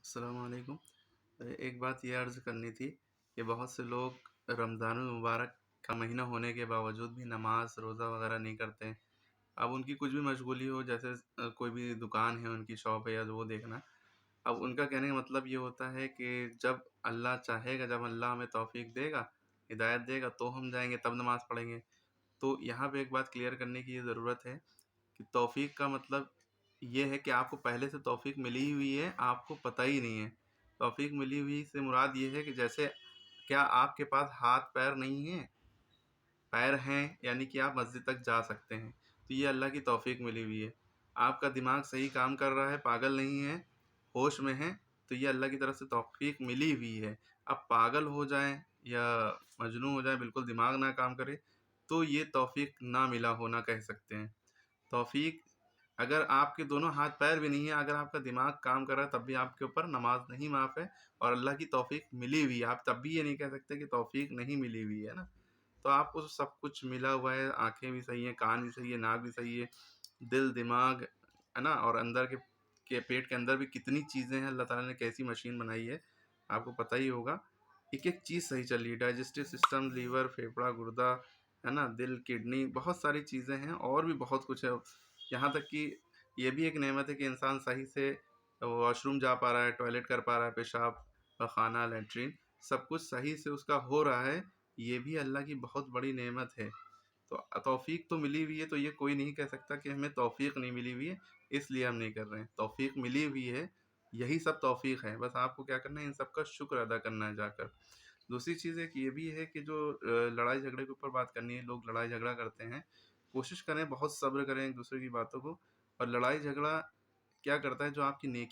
السلام علیکم۔ ایک بات یہ عرض کرنی تھی کہ بہت سے لوگ رمضان المبارک کا مہینہ ہونے کے باوجود بھی نماز روزہ وغیرہ نہیں کرتے ہیں۔ اب ان کی کچھ بھی مشغولی ہو، جیسے کوئی بھی دکان ہے، ان کی شاپ ہے یا وہ دیکھنا، اب ان کا کہنے کا مطلب یہ ہوتا ہے کہ جب اللہ چاہے گا، جب اللہ ہمیں توفیق دے گا، ہدایت دے گا تو ہم جائیں گے، تب نماز پڑھیں گے۔ تو یہاں پہ ایک بات کلیئر کرنے کی یہ ضرورت ہے کہ توفیق کا مطلب یہ ہے کہ آپ کو پہلے سے توفیق ملی ہوئی ہے، آپ کو پتہ ہی نہیں ہے۔ توفیق ملی ہوئی سے مراد یہ ہے کہ جیسے کیا آپ کے پاس ہاتھ پیر نہیں ہیں؟ پیر ہیں یعنی کہ آپ مسجد تک جا سکتے ہیں، تو یہ اللہ کی توفیق ملی ہوئی ہے۔ آپ کا دماغ صحیح کام کر رہا ہے، پاگل نہیں ہے، ہوش میں ہیں، تو یہ اللہ کی طرف سے توفیق ملی ہوئی ہے۔ اب پاگل ہو جائیں یا مجنون ہو جائیں، بالکل دماغ نہ کام کرے، تو یہ توفیق نہ ملا ہونا کہہ سکتے ہیں۔ توفیق اگر آپ کے دونوں ہاتھ پیر بھی نہیں ہیں، اگر آپ کا دماغ کام کر رہا ہے، تب بھی آپ کے اوپر نماز نہیں معاف ہے، اور اللہ کی توفیق ملی ہوئی ہے۔ آپ تب بھی یہ نہیں کہہ سکتے کہ توفیق نہیں ملی ہوئی ہے نا۔ تو آپ کو سب کچھ ملا ہوا ہے، آنکھیں بھی صحیح ہیں، کان بھی صحیح ہے، ناک بھی صحیح ہے، دل دماغ ہے نا، اور اندر کے پیٹ کے اندر بھی کتنی چیزیں ہیں، اللہ تعالیٰ نے کیسی مشین بنائی ہے، آپ کو پتہ ہی ہوگا۔ ایک ایک چیز صحیح چل رہی ہے، ڈائجسٹو سسٹم، لیور، پھیپھڑا، گردہ ہے نا، دل، کڈنی، بہت ساری چیزیں ہیں، اور بھی بہت کچھ ہے۔ یہاں تک کہ یہ بھی ایک نعمت ہے کہ انسان صحیح سے واش روم جا پا رہا ہے، ٹوائلٹ کر پا رہا ہے، پیشاب، خانہ، لیٹرین، سب کچھ صحیح سے اس کا ہو رہا ہے، یہ بھی اللہ کی بہت بڑی نعمت ہے۔ تو توفیق تو ملی ہوئی ہے، تو یہ کوئی نہیں کہہ سکتا کہ ہمیں توفیق نہیں ملی ہوئی ہے اس لیے ہم نہیں کر رہے ہیں۔ توفیق ملی ہوئی ہے، یہی سب توفیق ہے، بس آپ کو کیا کرنا ہے، ان سب کا شکر ادا کرنا ہے جا کر۔ دوسری چیز ایک یہ بھی ہے کہ جو لڑائی جھگڑے کے اوپر بات کرنی ہے، لوگ لڑائی جھگڑا کرتے ہیں، کوشش کریں، بہت صبر کریں ایک دوسرے کی باتوں کو، اور لڑائی جھگڑا کیا کرتا ہے، جو آپ کی نیکی